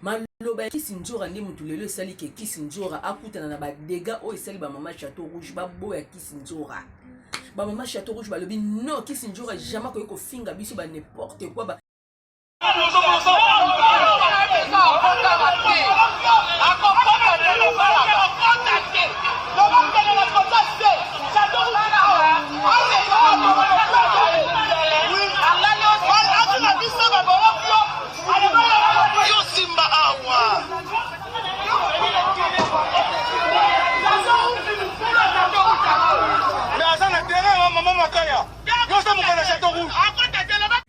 maloba Kisinjora ndi mutu lelo esali ke Kisinjora akutana na ba dégâts o esali ba mama Château Rouge ba boya Kisinjora ba mama Château Rouge ba lobi non Kisinjora jamais ko finga biso ba n'importe quoi ba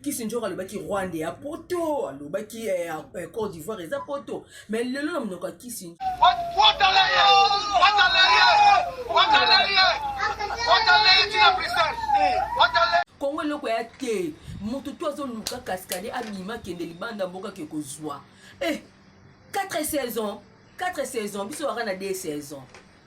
Kisinjora alobaki Rwanda ya poto alobaki Côte d'Ivoire eza poto mais lelo na mnoka Kisinjora Kongo loko ya te moto to azoluka cascade abima kende libanda mboka ke kozwa 4 saisons biso wana 2 saisons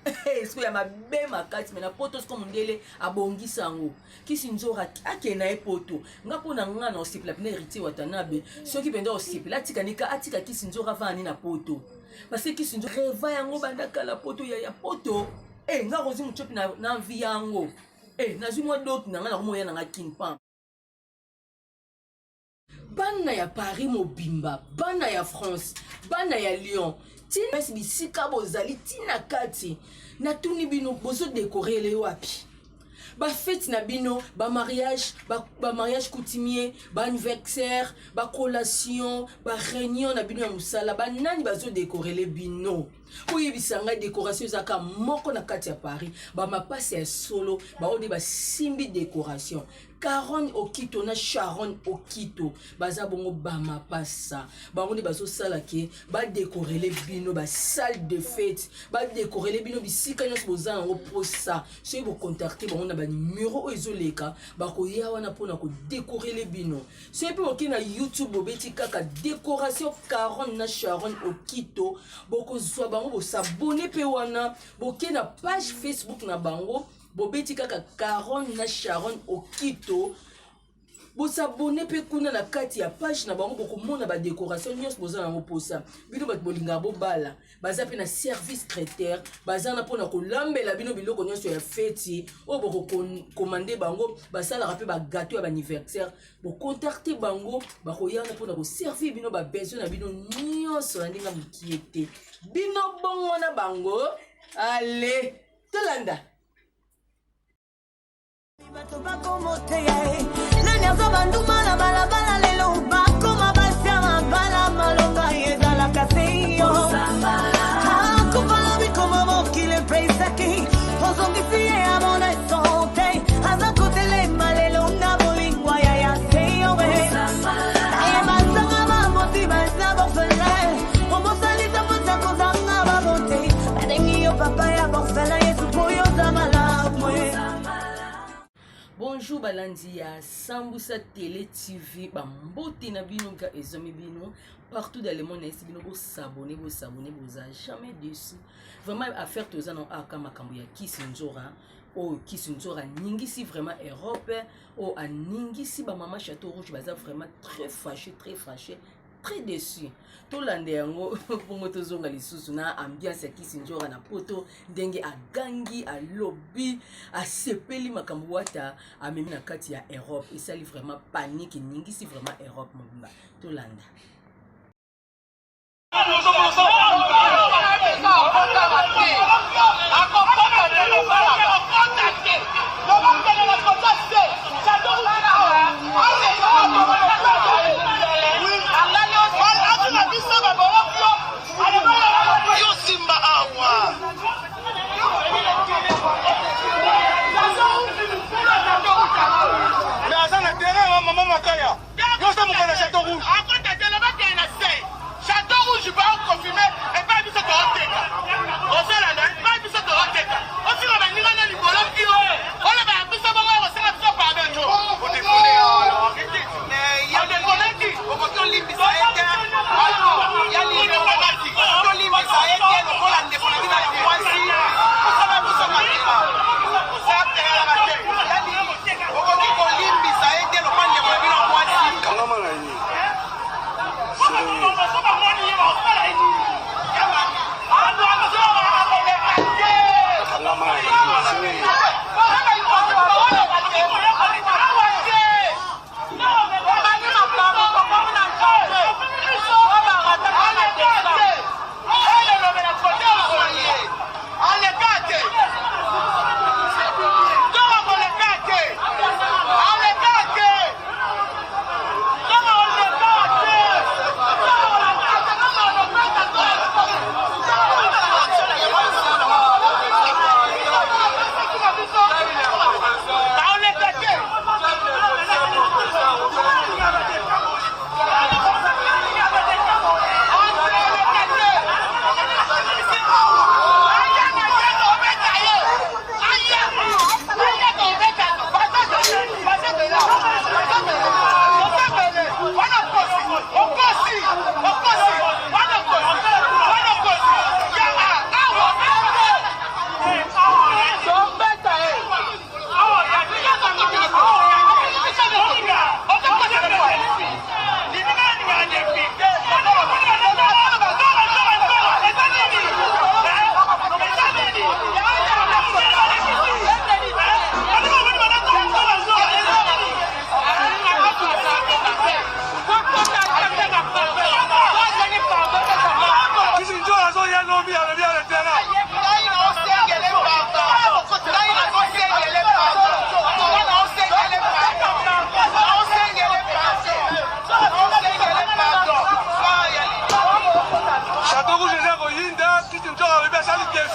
est-ce que ya mabe makati mena poto sko mundele abongisa ngo Kisinjora akena e poto ngapona ngana osipla pina héritier watanabe soki penda osipla atika Kisinjora vani na poto parce que Kisinjora reva yango bandaka la poto ya poto ngarozi muchopi na vie yango nazwi mwa dot na ngana komoya na kinpam bana ya Paris mobimba bana ya France bana ya Lyon tina bisika bozali tina kati na tuni bino bozo décorer le wapi ba fête na bino ba mariage coutumier ba anniversaire ba collation ba réunion na bino ya musala ba nani bazo décorer le bino oyi bisanga décoration zaka moko na kati ya Paris ba mapasi ya solo ba odi ba simbi décoration Caron Okito na Sharon Okito baza bongo ba mapasa ba ngoni bazo sala ke ba décorer les bino ba salle de fête ba décorer les bino bisika nyos bozana ngo posa so bo contacter ba ngona ba numéro ezoleka ba ko ya wana pona ko décorer les bino so pe oki na YouTube obeti kaka décoration Caron na Sharon Okito boko zwa bango bo s'abonner pe wana boke na page Facebook na bango bobeti kaka Caron na Sharon Okito bo s'abonner pe kuna na kati ya page na bango boko mona ba décoration nyos bozana ngo posa bino bat bolinga bo bala baza pe na service traiteur baza na pona ko lambela bino biloko nyos ya fête o boko commander bango basala rapé ba gâteau ya anniversaire bo contacter bango ba ko yana pona ko servir bino ba besoin na bino nyos na ndinga mukiete bino bongo na bango allez tolanda Bonjour balandi ya Sambusa Télé TV bambote na bino ka ezami bino partout dans le monde esi bino bo s'abonner vous jamais déçu vraiment affaire tozana aka makambo ya Kisinjora Kisinjora ningisi vraiment Europe ningisi ba mama Château Rouge baza vraiment très fâché très déçu tolande yango pongo tozonga lisusu na ambiance ya Kisinjora na poto ndenge agangi alobi asepeli makambo wata amemi na kati ya Europe esali vraiment panique ningisi vraiment Europe mobimba tolanda Château Rouge va confirmer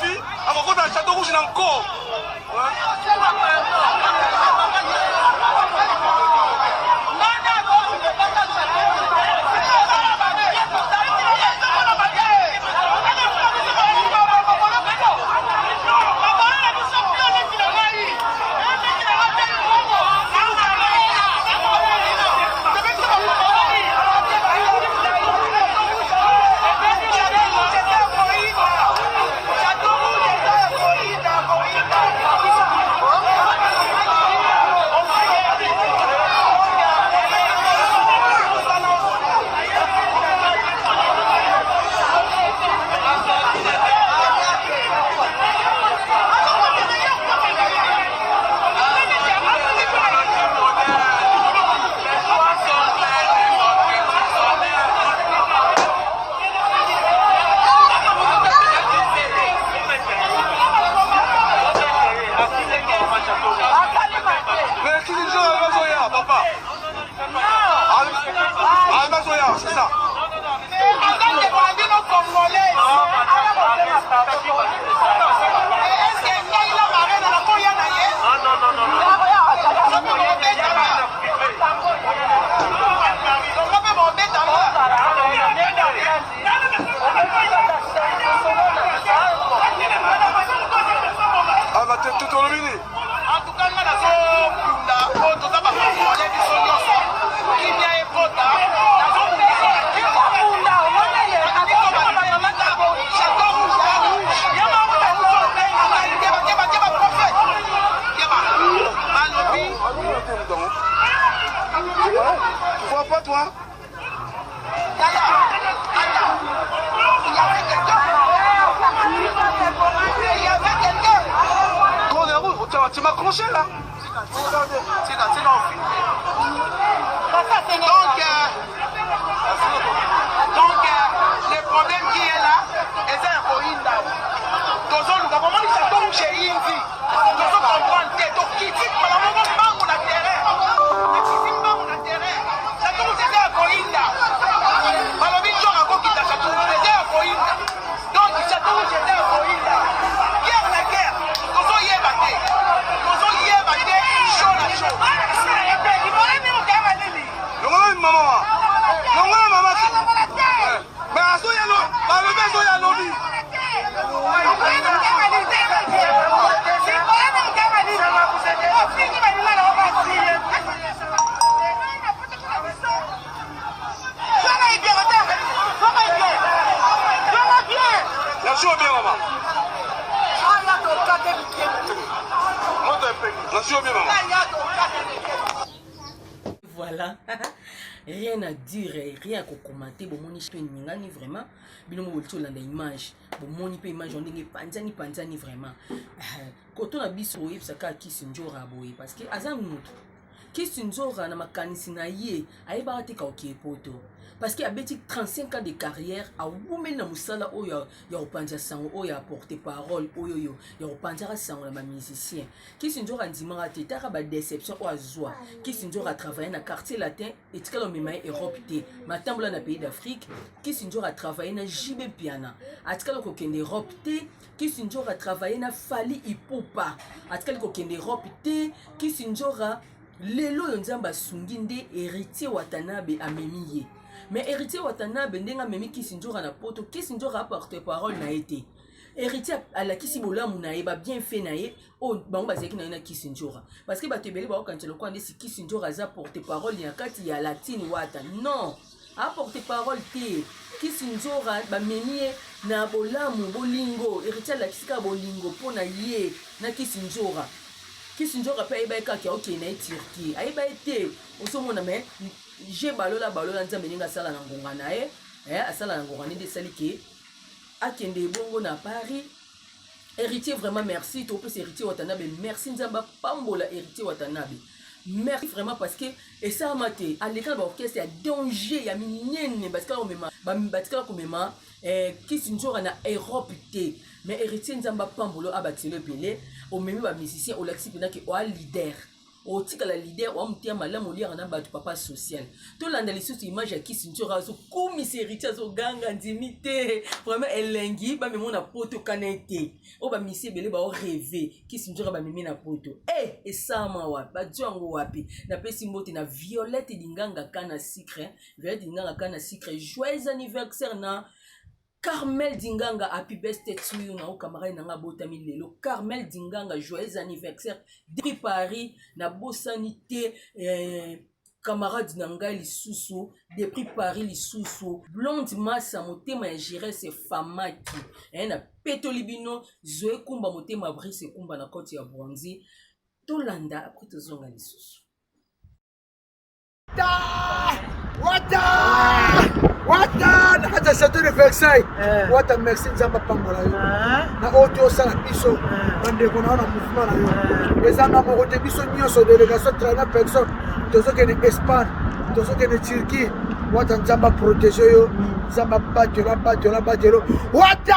ici, à côté d'un château rouge encore. C'est ça. Tu vois pas toi? Quand les roues, tu m'as accroché là. Donc, le problème qui est là, c'est un coïn là. Nous avons dit que ça tombe chez Indi. Nous avons compris que donc qui dit que la maman banque la terre. Qui dit banque la terre. Ça tombe c'est un coïn là. Balobi tu as encore qui t'a ça tombe c'est un coïn là. Donc ça tombe c'est un coïn là. Guerre la guerre. Nous avons y ébatté. Nous avons y ébatté chaud la chaud. Non maman. Non maman. Mais à ce yalo, balobi so yalo bi. Bien, maman. Voilà. Rien à dire, rien à commenter. Bon, mon histoire ni vraiment. Binomo volto la image. Bon, mon image on dit panzani vraiment. Quand on a bis au saka qui sinjora boy parce que azam mutu. Qui sinjora na makanisi na ye aiba te ka poto. Parce qu'il y a 35 ans de carrière, à women na musala o ya opanja sango o ya porter parole o yo ya opanja sango na musicien. Qui sinjo randima te tara ba déception o azwa. Qui sinjo ra travailler na quartier latin et tkalo mema Europe te. Matambola na pays d'Afrique, qui sinjo ra travailler na JB Piana. Atkalo ko kende Europe te, qui sinjo ra travailler na Fali Ipupa. Atkalo ko kende Europe te, qui sinjo ra lelo nzamba sunginde héritier Watanabe amemiye. Mais héritier Watanabe ndenga memi Kisinjora na poto Kisinjora porte parole na été. Héritier à la Kisibola munae ba bien fait nae o bango bazeki na Kisinjora. Parce que ba tebeli ba quand le coin si Kisinjora za porte parole ya kati ya latine wata. Non, a porte parole te Kisinjora ba memi na bolamu bolingo héritier la kisika bolingo pona ye na Kisinjora. Kisinjora pa eba ka ki ok na Turquie. Aiba été osomona mais j'ai balola nzambe ninga sala na ngonga na asala na ngonga ni de salike akende bongo na Paris. Héritier vraiment merci to plus héritier Watanabe merci nzamba pambola héritier Watanabe merci vraiment parce que et ça maté à l'écran d'orchestre il y a danger ya minene parce que on mema batika ko mema Kisinjora na Europe te mais héritier nzamba pambola abatile belé au memi ba musicien au laxi pena que o leader otika la leader wa mutia malamu liya na batu papa social to landa lisusu image ya Kisinjora so komi seriti azo ganga ndimite vraiment elengi ba memo na poto kanete o ba misi bele ba o rêver Kisinjora ba mimi na poto esama wa ba django wapi na pesi mbote na Violette Dinganga kana secret Violette Dinganga kana secret joyeux anniversaire na Carmel Dinganga, happy birthday to you, na camarade nanga botami lelo. Carmel Dinganga, joyeux anniversaire. Depuis Paris, na bosanité, camarade nanga lisusu, depuis Paris lisusu. Blonde massa, motema ya géré c'est famaki. Na peto libino, zoe kumba motema brise kumba na koti ya bronzi. Tolanda, après tozonga lisusu. Wata nakata château de Versailles wata merci nzamba pambola yo na auto sala biso bande ko na mouvement na yo ezanga moko te biso nyonso délégation 30 personnes tozo ke ne Espagne tozo ke ne Turquie wata nzamba protéger yo nzamba batelo wata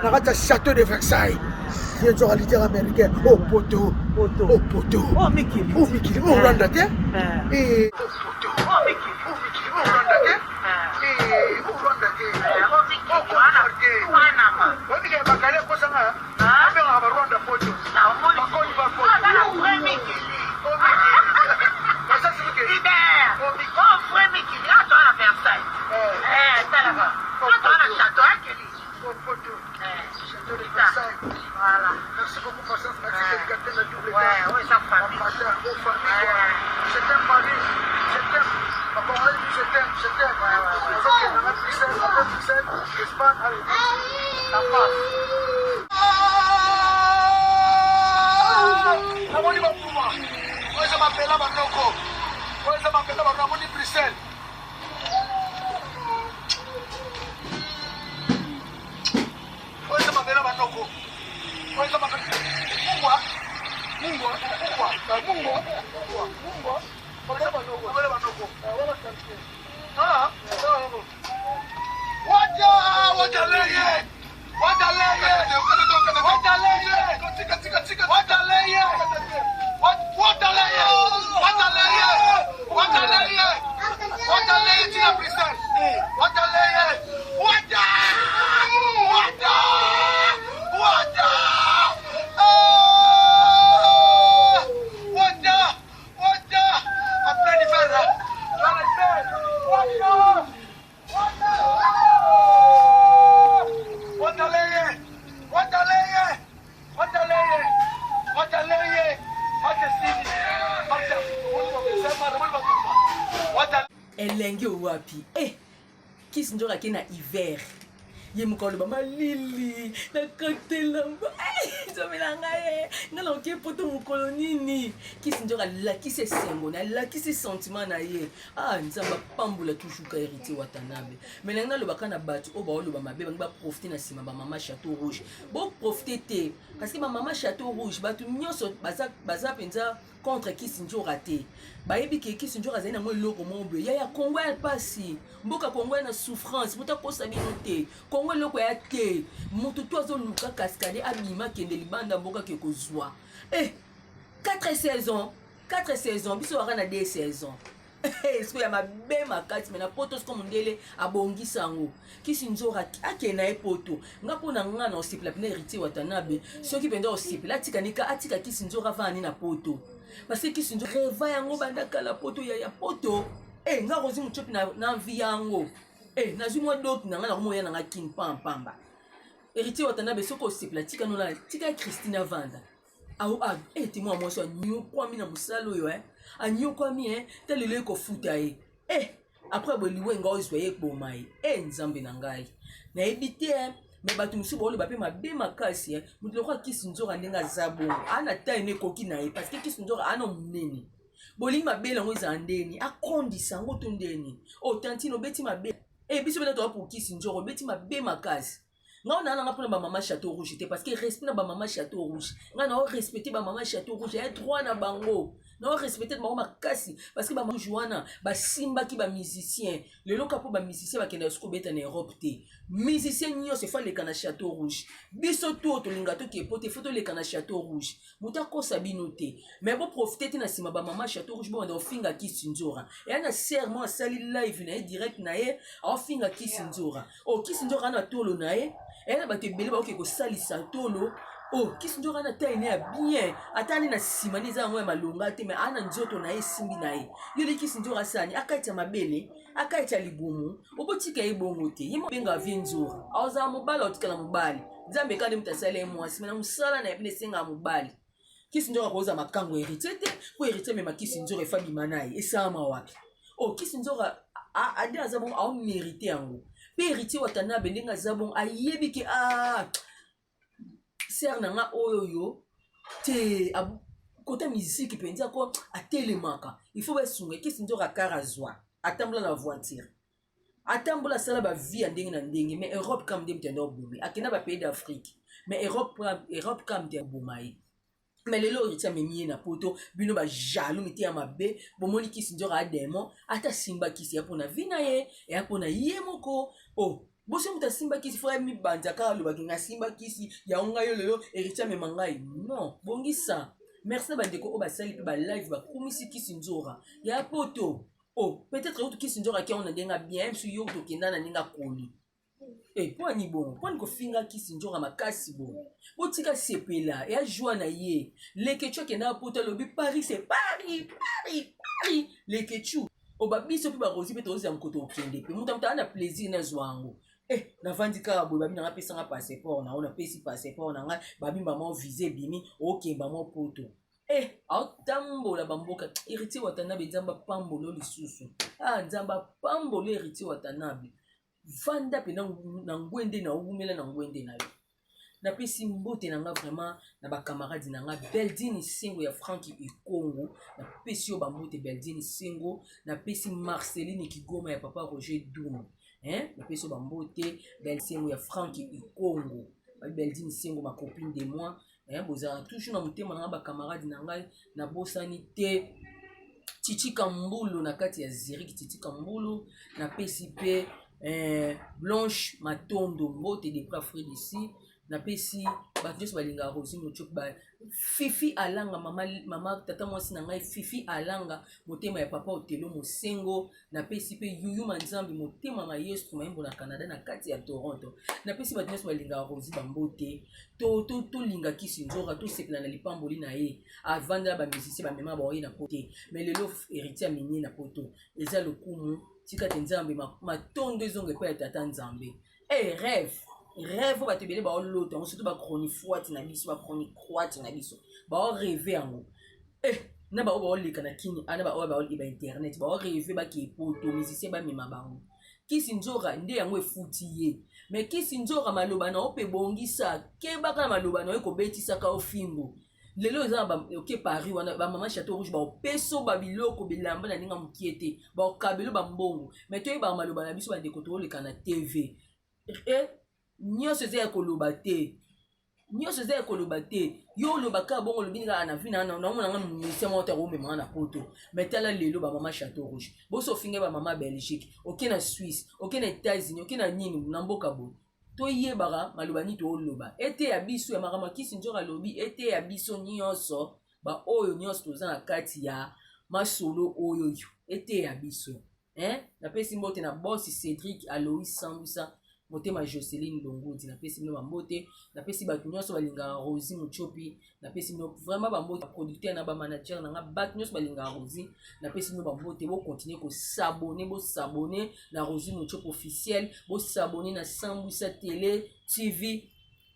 nakata château de Versailles c'est un leader américain oh poto oh Mikili oh Rwanda te et merci beaucoup Patience, merci de gâter la double ouais, ça famille. Je t'aime Paris, je t'aime. Ma parole dit je t'aime. Ok, on a Bruxelles, Espagne, allez, la passe. Namoni Bakuma, moi je m'appelle Manoko, moi je m'appelle Namoni Bruxelles. Moi je m'appelle Manoko. Elenge wapi Kisinjora ke na hiver ye mukolo ba malili na katelamba zomelanga ngala ke poto mukolo nini Kisinjora la kise sengo na la kise sentiment na ye nzamba pambula toujours ka héritier watanabe melanga lo bakana batu o ba lo ba mabe ba profiter na sima ba mama Château Rouge bo profiter te parce que ba mama Château Rouge batu nyonso baza penza contre Kisinjora te bayebi ke Kisinjora zali na mo loko mo be ya Congo ya pasi mboka Congo na souffrance muta kosa binote Congo loko ya te mutu to zo luka cascade abima kende libanda mboka ke kozwa 4 saisons biso waka na 2 saisons est-ce que ya mabe makati mena poto sko mondele abongi sango Kisinjora akena e poto ngapo na ngana osipla pina héritier watanabe soki penda osipla atika Kisinjora vani na poto parce que Kisinjora reva yango bandaka la poto ya poto nga rozi muchopi na vie yango nazwi mwa doki nanga na moya nanga kin pamba héritier watanabe soko osipla tika nona tika Christina Vanda témoin moi so nyo kwami na musalo yo anyo kwami telele ko futa après boliwe nga ozwa ye boma nzambe na ngai na ebite mais batu musu bolo ba pe mabe makasi mutu lokwa Kisinjora ndenga zabo ana taine koki na parce que Kisinjora ana munene boli mabe lango za ndeni akondisa ngo to ndeni tantino beti mabe biso beta to pour Kisinjora beti mabe makasi nga on a pour ba mama Château Rouge parce que respect na ba mama Château Rouge nga na respecter ba mama Château Rouge ya droit na bango na respecter bango makasi parce que ba wana ba simba ki ba musicien lelo kapo ba musicien ba kenda sko beta na Europe te musicien nyo se fa le kana Château Rouge biso to linga to ki pote photo le kana Château Rouge muta ko sabino te mais bo profiter te na sima ba mama Château Rouge bo ndo finga ki sinzora et na serment sali live na direct na ye a finga ki sinzora o ki sinzora na tolo na ye et na ba te bele ba ko salisa tolo. Oh, qui sont déjà bien. Attendez na simani za ngwe malonga te mais ana nzoto na esimbi na ye. Yole qui sont déjà sani akaita mabele, akaita libumu, obotika ebongo te. Yimo benga vinzura. Aza mobali otikala mobali. Nzambe kande mutasala mwasi na musala na epine senga mobali. Qui sont déjà koza makango héritier te, ko héritier même qui sont déjà famille manayi esama wapi. Oh, qui sont déjà ade azabon a mérité yango. Pe héritier watana belinga zabon ayebi ke ser nanga oyo te côté musique penza ko atelemaka il faut besunga kisi ndoka karazwa atambula la voiture atambula sala ba vie ndenge na ndenge mais Europe comme dem tendo boumi akina ba pays d'Afrique mais Europe comme dem boumai mais lelo ritia memie na poto bino ba jaloux miti ya mabe bomoni kisi ndoka ademo ata simba kisi ya pona vina ye ya pona yemoko oh bosi muta simba kisi fwa mi banja ka lo bakinga simba kisi ya onga yo lelo héritier me mangai non bongisa merci bandeko o basali pe ba live ba kumisi kisi nzora ya poto oh peut-être autre kisi nzora ki on ndenga bien su yo to kinda na ninga koli po ni bon po ni ko finga kisi nzora makasi bon botika sepela ya joie na ye lekecho kena poto lobi Paris c'est Paris lekecho o babiso pe ba rosi pe to za mkoto okende pe muta ana plaisir na zwango na vandi ka boy babi na pesa nga passeport na ona pesi passeport na nga babi ba mo visa bimi OK ba mo poto autambola bamboka héritier watanabe nzamba pambolo lisusu nzamba pambolo héritier watanabe vanda pe na ngwende na ugumela na ngwende na yo na pesi mbote na nga vraiment na ba camarades na nga Beldini Singo ya Franki Ikongo na pesi yo bambote Beldini Singo na pesi Marceline Kigoma ya papa Roger Doum na pesi yo bambote Beldini Singo ya Franki Ikongo Beldini Singo ma copine de moi boza toujours na mutema na ba camarades na nga na bosani te Titi Kambulu na kati ya Zirik Titi Kambulu na pesi pe Blanche Matondo mbote de bras frères d'ici na pesi ba just balinga rosi mochok ba Fifi Alanga mama tata mwasi na ngai Fifi Alanga motema ya papa Otelo Mosengo na pesi pe Yuyu Manzambi motema ma Yesu maimbo na Canada na kati ya Toronto na pesi ba just balinga rosi bambote to linga kisi nzora to sepla na lipamboli na ye avanda ba musicien ba mema ba oyi na pote mais lelo héritier minye na poto eza lokumu tika tenzambe matondo ezonge pa ya tata nzambe rêve ba tebele ba loto on surtout ba chronique froide na biso ba chronique croate na biso ba rêver yango na ba leka na kini ana ba internet ba rêver ba ki poto musicien ba mema bango kisi nzora nde yango efuti ye mais kisi nzora maloba na ope bongisa ke baka maloba na ko betisa ka ofimbo lelo za ba OK Paris wana ba mama Château Rouge ba peso ba biloko bilamba na ninga mukiete ba kabelo ba mbongo mais to ba maloba na biso ba ndeko to leka na TV nyonso eza ya koloba te yo olobaka bongo olobinga na vina naomonanga musicien moko te akomemanga na poto mais tala lelo bamama Château Rouge boso ofinge bamama Belgique oke na Suisse oke na États-Unis oke na nini na mboka boye toyebaka maloba nini tooloba ete ya biso ya makambo kisi nzora alobi ete ya biso nyonso baoyo nyonso toza na kati ya masolo oyo ete ya biso napesi mbote na bosi Cédric Aloïs Sambusa motema Joseline Longodi na pesi mino bambote na pesi bato nyonso balinga Rosie Muchopi na pesi mino vraiment bambote producteur na ba manager na nga bato nyonso balinga Rosie na pesi mino bambote bo continuer ko s'abonner na Rosie Muchopi officiel bo s'abonner na Sambusa Télé TV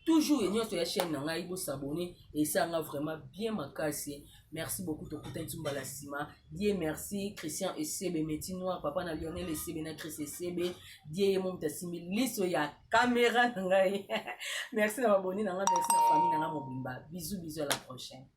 toujours et nyonso ya chaîne na ngai bo s'abonner et ça nga vraiment bien makasi merci beaucoup to kuta ntumba la sima Dieu merci Christian Esebe Meti Noir papa na Lionel Esebe na Chris Esebe Dieu mon tasimi liso ya caméra ngai merci na abonné na nga merci na famille na nga mobimba bisous à la prochaine.